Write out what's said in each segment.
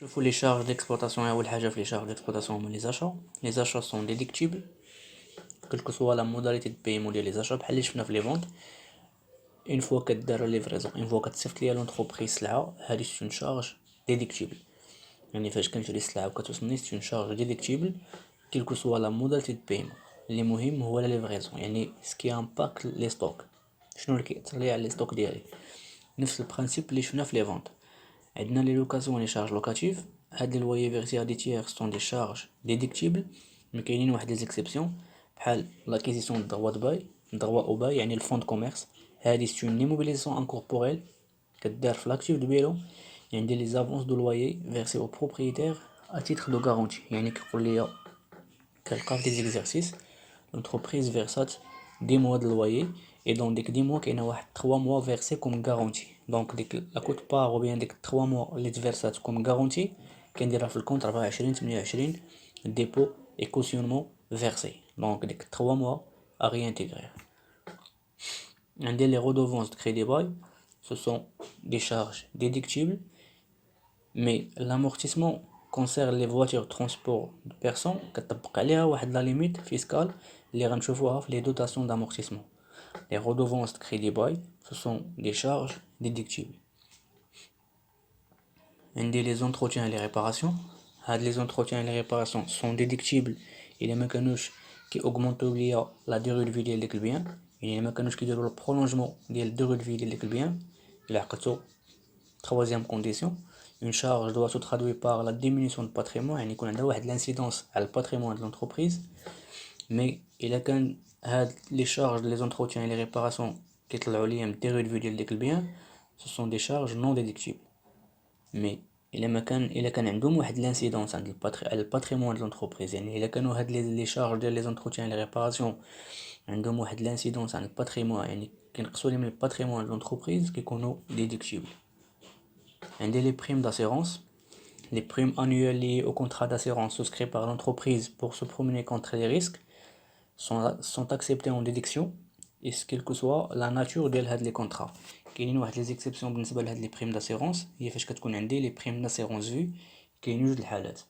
شوفوا les charges d'exploitation أول حاجة في les charges d'exploitation هما les achats. Les achats sont déductibles quelle que soit la modalité de paiement ديال les achats بحال اللي شفنا في les ventes. Une fois كدار livraison une fois كتصيفط ليا l'entreprise سلعة هادي c'est une charge déductible. يعني فاش كنشري السلعة وكتوصلني c'est une charge déductible quelle que soit la modalité de paiement. اللي مهم هو la livraison يعني ce qui impacte les stocks. شنو اللي كيأثر ليا على les stocks ديالي. نفس البرانسيب اللي شفنا في les ventes. عندنا لي لوكاسيون لي شارج لوكاتيف. هاد لي لويي فيرسي ا دي تيير سون دي شارج ديديكتيبل مي كاينين واحد لي زيكسيبسيون بحال لاكيزيسيون دروا دو باي دروا او باي يعني الفون دو كوميرس. هادي سي اون ايموبيليزاسيون انكوربوريل كدار في لاكتيف دو بيرو. يعني لي زافونس دو لويي فيرسي او بروبريتير ا تيتر دو غارونتي يعني كيقول ليا كنلقى في دي زيكزارسيس l'entreprise versat 10 mois de loyer et dans ديك 10 mois كاينه واحد 3 mois versés comme garantie. donc ديك لا كوت بار ou bien ديك 3 mois اللي تفيرسات comme garantie كنديرها في الكونت 24 28 dépôt et cautionnement versé. donc ديك 3 mois à réintégrer. عندي les redevances de crédit bail ce sont des charges déductibles mais l'amortissement concerne les voitures transport de personnes كتطبق عليها واحد لا ليميت فيسكال اللي غنشوفوها في les dotations d'amortissement. Les redevances de crédit bail ce sont des charges déductibles. عندي les entretiens et les réparations. هاد les entretiens et les réparations sont déductibles إلا ما كانوش كي augmentou ليا la durée de vie ديال ديك البيان يعني ما كانوش كيديروا le prolongement ديال durée de vie ديال ديك البيان. إلا عقلتو troisième condition une charge doit se traduire par la diminution de patrimoine يعني يكون عندها واحد l'incidence على le patrimoine de l'entreprise. mais إلا كان هاد les charges les entretiens et les réparations كيطلعوا ليا من durée de vie ديال ديك البيان ce sont des charges non déductibles. mais إلا كان عندهم واحد l'incidence عند على الباتريمون ديال l'entreprise يعني إلا كانوا هاد les charges ديال les entretiens et les réparations عندهم واحد l'incidence عند الباتريمون يعني كينقصوا لي من الباتريمون ديال l'entreprise كيكونوا déductibles. عندي les primes d'assurance. Les primes annuelles liées au contrat d'assurance souscrit par l'entreprise pour se promener contre les risques sont acceptées en déduction et quelle que soit la nature ديال هاد les contrats. كاينين واحد les exceptions بالنسبة لهاد les primes d'assurance هي فاش كتكون عندي les primes d'assurance vie. كاين جوج الحالات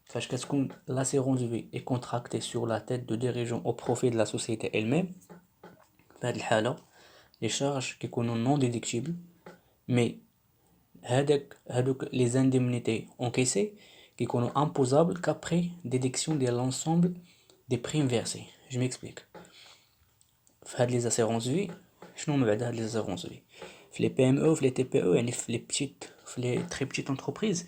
فاش كتكون l'assurance vie est contractée sur la tête de dirigeant au profit de la société elle-même. في هاد الحالة les charges كيكونوا non déductibles mais هادوك les indemnités encaissées كيكونوا imposables qu'après déduction de l'ensemble des primes versées. je m'explique. في هاد les assurances vie شنو من بعد هاد les assurances vie في les PME وفي les TPE يعني في les très petites entreprises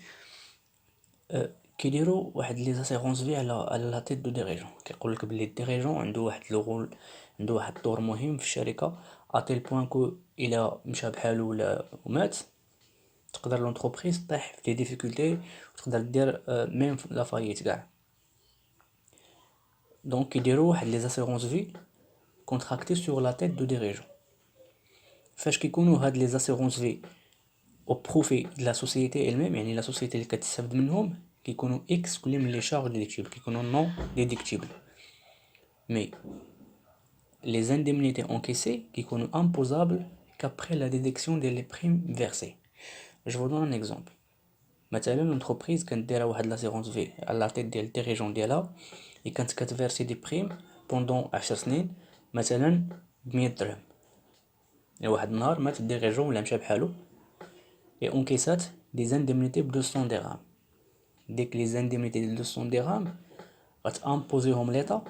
كيديروا واحد les assurances vie على la tête de dirigeant. كيقول لك بلي الديريجون عنده واحد الرول عنده واحد الدور مهم في الشركة à tel point que إلا مشى بحالو ولا ومات تقدر لونتربريز طيح في دي ديفيكولتي وتقدر دير ميم لا فايت كاع. دونك كيديروا واحد لي زاسيغونس في كونتراكتي سور لا تيت دو ديريجون. فاش كيكونوا هاد لي زاسيغونس في او بروفي د لا سوسيتي الميم يعني لا سوسيتي اللي كتستافد منهم كيكونوا اكسكلو من لي شارج ديديكتيبل كيكونوا نون ديديكتيبل. مي les indemnités encaissées كيكونوا imposables qu'après la déduction des primes versées. Je vous donne un exemple. مثلا l'entreprise كانت دايره واحد لاسيغونس في على لا تيت ديال الديريجون ديالها اللي كانت كتفيرسي دي بريم بوندون 10 سنين مثلا ب100 درهم. واحد النهار مات الديريجون ولا مشى بحالو اي اونكيسات دي زانديمنيتي ب 200 درهم. ديك لي زانديمنيتي ديال 200 درهم غتامبوزيهم ليطا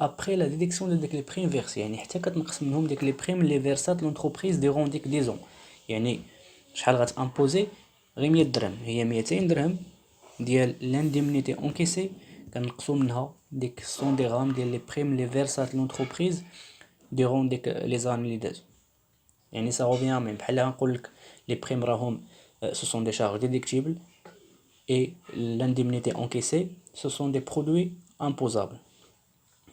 ابري لا ديديكسيون ديال ديك لي بريم فيرسي يعني حتى كتنقص منهم ديك لي بريم اللي فيرسات لونتربريز ديرون ديك ديزون. يعني شحال غتامبوزي غير 100 درهم هي 200 درهم ديال لانديمنيتي اونكيسي كنقصوا منها ديك 100 درهم ديال لي بريم لي فيرسات لونتربريز ديرون ديك لي زاني لي دازو. يعني سا روفيان ميم بحال غنقول لك لي بريم راهم سو سون دي شارج ديديكتيبل اي لانديمنيتي اونكيسي سو سون دي برودوي امبوزابل.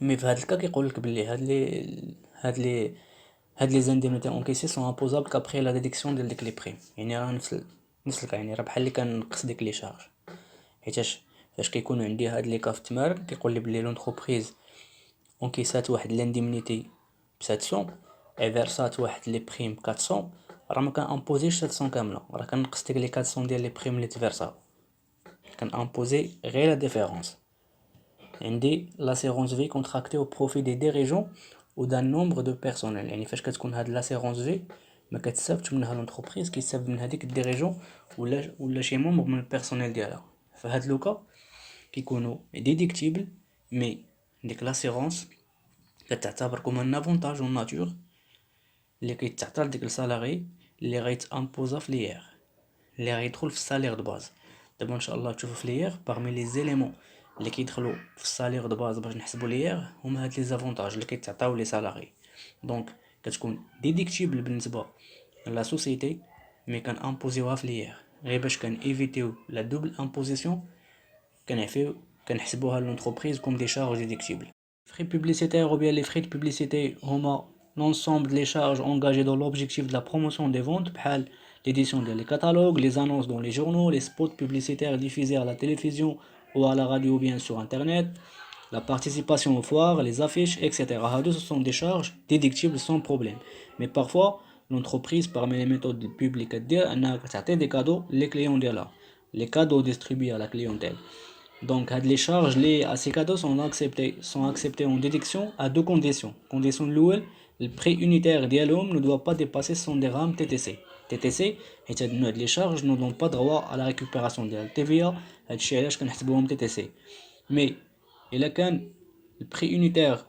مي في هاد الكا كيقول لك بلي هاد لي زانديمنيتي اونكيسي سون امبوزابل كابري لا ديديكسيون ديال ديك لي بريم. يعني راه نفس الكا يعني راه بحال اللي كنقص ديك لي شارج. حيتاش فاش كيكونوا عندي هاد لي كاف التمارن كيقول لي بلي لونتربريز اونكيسات واحد لانديمنيتي ب 700 اي فيرسات واحد لي بريم 400 راه ما كنامبوزيش 700 كامله، راه كنقص ديك لي 400 ديال لي بريم اللي تفيرسا، كنامبوزي غير لا ديفيرونس. عندي l'assurance vie contractée au profit des dirigeants ou d'un nombre de personnel. يعني فاش كتكون هاد l'assurance vie ما كتستافدش منها لونتربريز، كيستافد من هذيك الديريجون ولا شي مومبر من البيرسونيل ديالها. فهاد لوكا كيكونوا ديديكتيبل، مي ديك لاسيرونس كتعتبر كوم ان افونتاج اون ناتور اللي كيتعطى لديك السالاري اللي غيتامبوزا في ليير، اللي غيدخل في السالير دو باز. دابا ان شاء الله تشوفوا في ليير باغمي لي زيليمون اللي كيدخلوا في السالير دو باز باش نحسبوا ليير هما هاد لي زافونتاج اللي كيتعطاو لي سالاري. دونك كتكون ديديكتيبل بالنسبه لا سوسيتي، مي كان امبوزيوها في ليير غير باش كان ايفيتيو لا دوبل امبوزيسيون، كنحسبوها لونتربريز كوم دي شارج ديديكتيبل. Frais publicitaires ou bien les frais de publicité هما l'ensemble des charges engagées dans l'objectif de la promotion des ventes, بحال l'édition des catalogues, les annonces dans les journaux, les spots publicitaires diffusés à la télévision ou à la radio ou bien sur internet, la participation aux foires, les affiches, etc. هادو ce sont des charges déductibles sans problème. Mais parfois l'entreprise parmi les méthodes publiques كدير انها كتعطي des cadeaux les clients ديالها, les cadeaux distribués à la clientèle. Donc, les charges liées à ces cadeaux sont acceptées en déduction à deux conditions. Condition de l'ouel, le prix unitaire d'Yalom ne doit pas dépasser 100 dirhams TTC. TTC, les charges ne donnent pas droit à la récupération de la TVA, TTC. Mais, il a qu'un le prix unitaire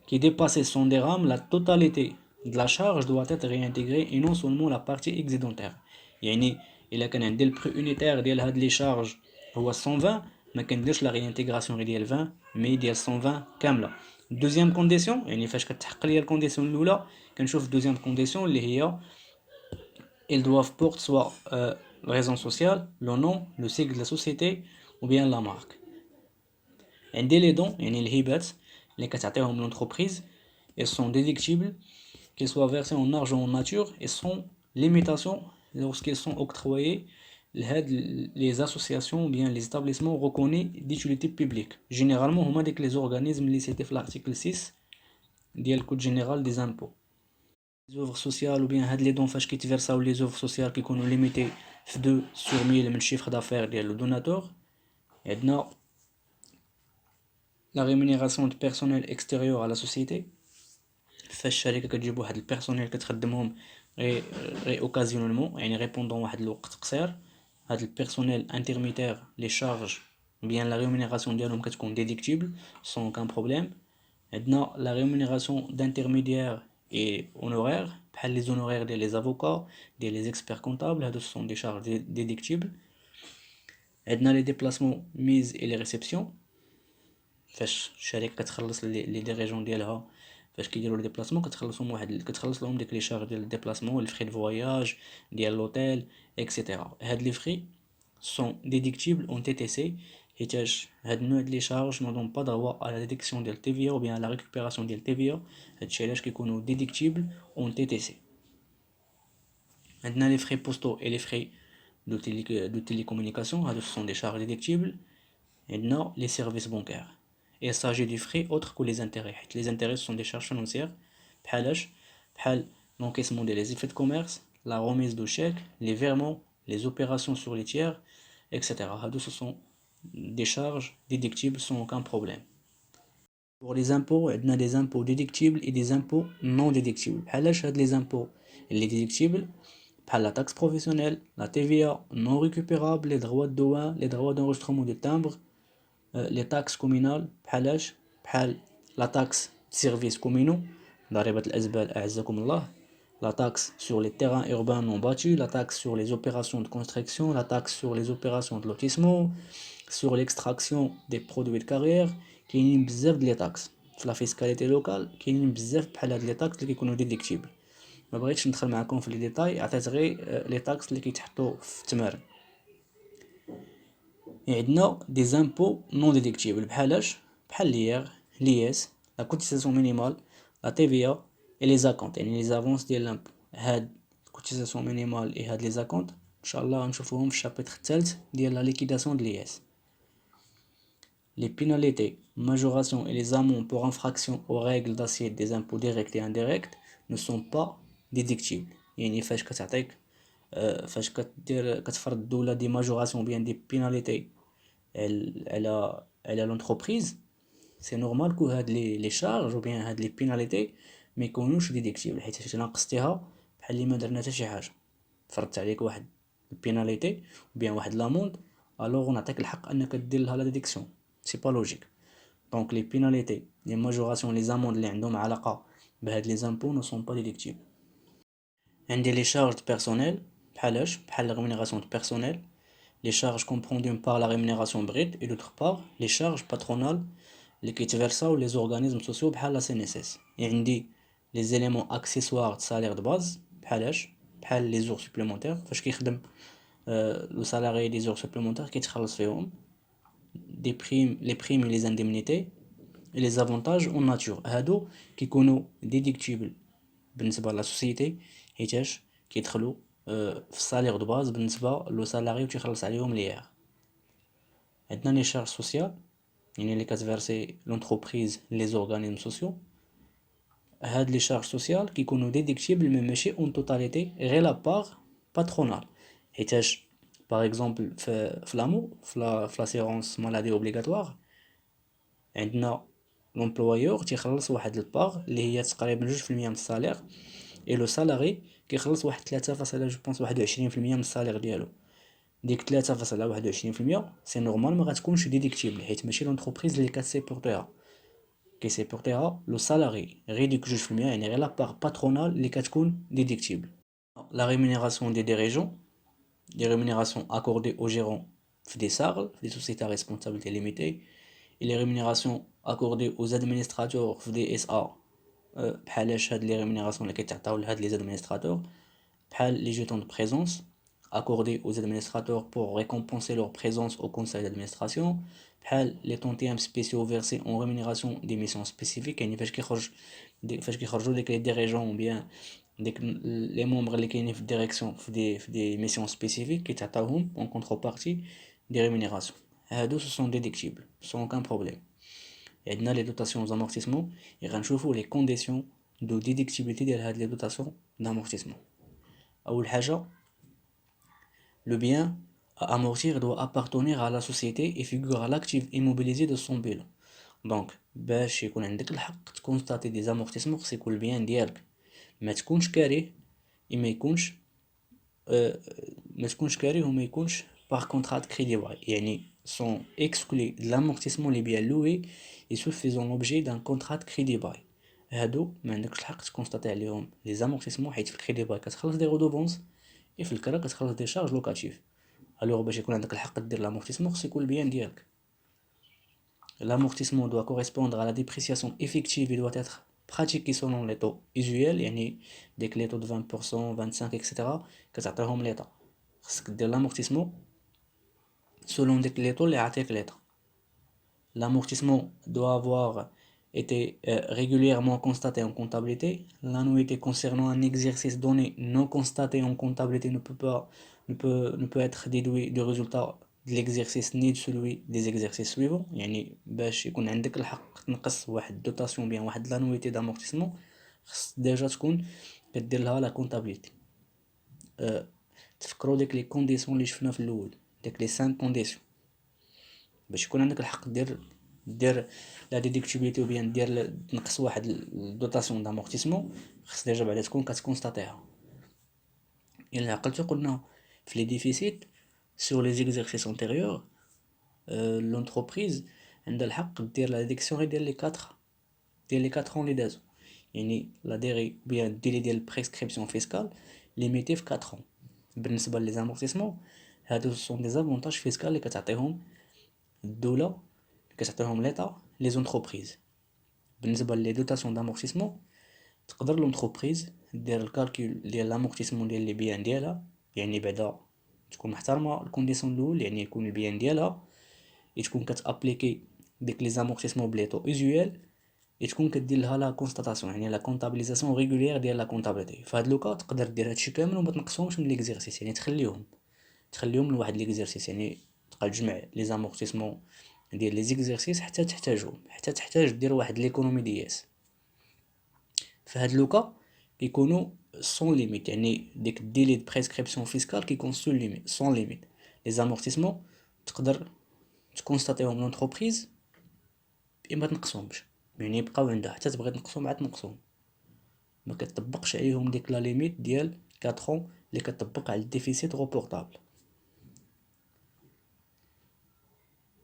qui dépasse 100 dirhams, la totalité de la charge doit être réintégrée et non seulement la partie excédentaire. يعني il a qu'un le prix unitaire ديال هاد les charges هو 120, ما كنديرش لا ريانتيغراسيون ديال 20 مي ديال 120 كامله. دوزيام كونديسيون يعني فاش كتحقق ليا الكونديسيون الاولى كنشوف دوزيام كونديسيون اللي هي ils doivent porter soit la raison sociale, le nom, le sigle de la société ou bien la marque. عندي les dons يعني الهبات اللي كتعطيهم l'entreprise, elles sont déductibles qu'ils soient versés en argent ou en nature et sans limitation lorsqu'ils sont octroyés les associations ou bien les établissements reconnus d'utilité publique. Généralement, هما ديك les organismes اللي cités في l'article 6 ديال الكود جينيرال des impôts. Les œuvres sociales ou bien هاد les dons فاش كيتفيرساو les œuvres sociales كيكونوا ليميتي في 2 sur 1000 من الشيفر دافير ديال لو دوناتور. عندنا la rémunération de personnel extérieur à la société. فاش الشركه كتجيب واحد البيرسونيل كتخدمهم غير اوكازيونيلمون يعني ريبوندون واحد الوقت قصير، هاد البيرسونيل انترميتير لي شارج بيان لا ريمونيراسيون ديالهم كتكون ديديكتيبل سون كان بروبليم. عندنا لا ريمونيراسيون دانترميديير اي اونورير بحال لي زونورير ديال لي زافوكا ديال لي اكسبير كونطابل، هادو سون دي شارج ديديكتيبل. عندنا لي ديبلاسمون ميز اي لي ريسبسيون فاش الشركه كتخلص لي ديريجون ديالها فاش كيديروا لي ديبلاسمون كتخلص لهم ديك لي شارج ديال الديبلاسمون، الفري دو فواياج ديال لوتيل اكسيتيرا. هاد لي فري سون ديديكتيبل اون تي تي سي حيتاش هاد النوع ديال لي شارج نو دون با دروا على لا ديديكسيون ديال تي في او بيان لا ريكوبيراسيون ديال تي في او، هادشي علاش كيكونوا ديديكتيبل اون تي تي سي. عندنا لي فري بوستو اي لي فري دو تيليكومونيكاسيون، هادو سون دي شارج ديديكتيبل. عندنا لي سيرفيس بانكير. Il s'agit du frais autres que les intérêts. Les intérêts sont des charges financières. بحال l'encaissement des effets de commerce, la remise de chèques, les virements, les opérations sur les tiers, etc. Ce sont des charges déductibles sans aucun problème. Pour les impôts, il y a des impôts déductibles et des impôts non déductibles. Les impôts les déductibles, la taxe professionnelle, la TVA non récupérable, les droits de douane, les droits d'enregistrement de timbre, les taxes communales بحال la taxe services communaux ضريبة الأزبال أعزكم الله, la taxe sur les terrains urbains non bâtis, la taxe sur les opérations de construction, la taxe sur les opérations de lotissement, sur l'extraction des produits de carrière. كاينين بزاف ديال les taxes في la fiscalité locale, كاينين بزاف بحال هاد les taxes اللي كيكونوا déductibles. ما بغيتش ندخل معكم في لي ديتاي، عطيت غير les taxes اللي كيتحطوا في التمارين. عندنا دي زامبو نون ديديكتيبل بحال ليير، ليس، لا كوتيزاسيون مينيمال، لا تي في او اي لي زاكونت يعني لي زافونس ديال لامبو. هاد الكوتيزاسيون مينيمال اي هاد لي زاكونت ان شاء الله غنشوفوهم في الشابيتر الثالث ديال لا ليكيداسيون د ليس. Les pénalités, majorations et les amendes pour infraction aux règles d'assiette des impôts directs et indirects ne sont pas déductibles. يعني فاش كتعطيك فاش كتفرض الدولة دي ماجوراسيون بيان دي بيناليتي على لونتربريز، سي نورمال كو هاد لي شارج و بيان هاد لي بيناليتي ما يكونوش ديديكتيبل، حيت ناقصتيها بحال اللي ما درنا حتى شي حاجه. فرضت عليك واحد البيناليتي بيان واحد لاموند، الوغ نعطيك الحق انك دير لها لا ديديكسيون، سي با لوجيك. دونك لي بيناليتي لي ماجوراسيون لي زاموند اللي عندهم علاقه بهاد لي زامبو نو سون با ديديكتيبل. عندي لي شارج بيرسونيل بحال لا rémunération personnelle. Les charges comprennent d'une part la rémunération brute et d'autre part les charges patronales اللي كيتفيرساو les organismes sociaux بحال لا CNSS. عندي les éléments accessoires de salaire de base بحال les jours supplémentaires. فاش كيخدم le salarié des jours supplémentaires كيتخلص فيهم des primes, les primes et les indemnités et les avantages en nature. هادو كيكونوا déductibles بالنسبه لا سوسيتي حيتاش كيدخلوا في السالير دو باز بالنسبه لو سالاري وتيخلص عليهم ليار. عندنا لي شارج سوسيال يعني اللي كتفيرسي لونتربريز لي زورغانيزم سوسيو. هاد لي شارج سوسيال كيكونوا ديديكتيبل مي ماشي اون توتاليتي غير لا باغ باترونال، حيتاش باغ اكزومبل في لامو في لاسيرونس مالادي اوبليغاتوار عندنا لومبلويور تيخلص واحد الباغ اللي هي تقريبا 2% من السالير، اي لو سالاري كيخلص واحد 3 جو بونس 21% من السالير ديالو. ديك 3.21% سي نورمال ما غتكونش ديديكتيبل، حيت ماشي لونتربريز اللي كتسيبورتيها، كيسيبورتيها لو سالاري غير ديك 2% يعني غير لا باغ باترونال اللي كتكون ديديكتيبل. لا ريمونيراسيون دي ديريجون، دي ريمونيراسيون اكوردي او جيرون في دي سارل في دي سوسيتي ريسبونسابيلتي ليميتي، et les rémunérations accordées aux administrateurs في دي اس ا. بحالاش هاد لي ريمونيراسيون اللي كيتعطاو لهاد لي زادمينستراتور بحال لي جيتون دو بريزونس accordés aux administrateurs pour récompenser leur présence au conseil d'administration، بحال les tantièmes spéciaux versés en rémunération des missions spécifiques. يعني فاش كيخرجوا ديك لي ديريجون بيان ديك لي ممبر اللي كاينين في الديريكسيون في دي ميسيون سبيسيفيك كيتعطاوهم اون كونتربارتي دي ريمونيراسيون. هادو سو سون ديديكتيبل سون كان بروبليم. عندنا لي دوتاسيون زامورتيسمون غنشوفوا لي كونديسيون دو ديديكتيبيليتي ديال هاد لي دوتاسيون دامورتيسمون. اول حاجه le bien à amortir doit appartenir à la société et figure à l'actif immobilisé de son bilan. Donc باش يكون عندك الحق تكونستاتي دي زامورتيسمون خص يكون البيان ديالك ما تكونش كاريه ما يكونش وما يكونش par contrat de crédit bail. يعني sont exclus de l'amortissement les biens loués et se faisant l'objet d'un contrat de crédit bail. هادو ما عندكش الحق تكونستاتي عليهم لي زامورتيسمون، حيت في الكريدي باي كتخلص دي رودوفونس اي في الكرا كتخلص دي شارج لوكاتيف. الوغ باش يكون عندك الحق دير لامورتيسمون خص يكون البيان ديالك. L'amortissement doit correspondre à la dépréciation effective et doit être pratiqué selon les taux usuels. يعني ديك لي taux de 20% 25 etc كتعطيهم ليطا. خصك دير l'amortissement selon ديك لي taux اللي عطيك ليطا. L'amortissement doit avoir été régulièrement constaté en comptabilité. L'annuité concernant un exercice donné non constaté en comptabilité ne peut être déduit du résultat de l'exercice ni de celui des exercices suivants. يعني باش يكون عندك الحق تنقص واحد دوتاسيون بيان واحد لانويتي دامورتيسمون خص ديجا تكون كدير لها لا كونتابيليتي. تفكروا ديك لي كونديسيون اللي شفنا في الاول، ديك لي 5 كونديسيون باش يكون عندك الحق دير لا ديديكتيبيليتي وبيان دير تنقص واحد الدوتاسيون دامورتيسمون خص ديجا بعدا تكون كتكونستاتيها. الا عقلتو قلنا في لي ديفيسيت sur les exercices antérieurs l'entreprise عندها الحق دير لا ديديكسيون غير ديال لي 4 ans اللي دازو. يعني لا ديري بيان ديلي ديال بريسكريبسيون فيسكال ليميتي في 4 ans. بالنسبه لي زامورتيسمون هادو سون دي زافونتاج فيسكال اللي كتعطيهم الدوله اللي كتعطيهم ليطا لي زونتربريز. بالنسبه لي دوتاسيون دامورتيسمون تقدر لونتربريز دير الكالكول ديال لامورتيسمون ديال لي بيان ديالها، يعني بعدا تكون محترمه الكونديسيون الاول يعني يكون البيان ديالها تكون كتابليكي ديك لي زامورتيسمون بلي طو اوزويل تكون كدير لها لا كونستاتاسيون يعني لا كونطابيليزاسيون ريغولير ديال لا كونطابيليتي. في هاد لوكا تقدر دير هادشي كامل وما تنقصهمش من ليكزيرسيس، يعني تخليهم لواحد ليكزيرسيس، يعني تبقى تجمع لي زامورتيسمون ديال لي زيكزيرسيس حتى تحتاج دير واحد ليكونومي دياس. في هاد لوكا كيكونوا sans limite. يعني ديك الديلي de prescription fiscale كيكون sans limite. Les amortissements تقدر تكونستاتيهم لونتربريز ما تنقصهمش، يعني يبقاو عندها حتى تبغي تنقصهم عاد تنقصهم، ما كتطبقش عليهم ديك لا ليميت ديال 4 ans اللي كتطبق على الديفيسيت غوبورطابل.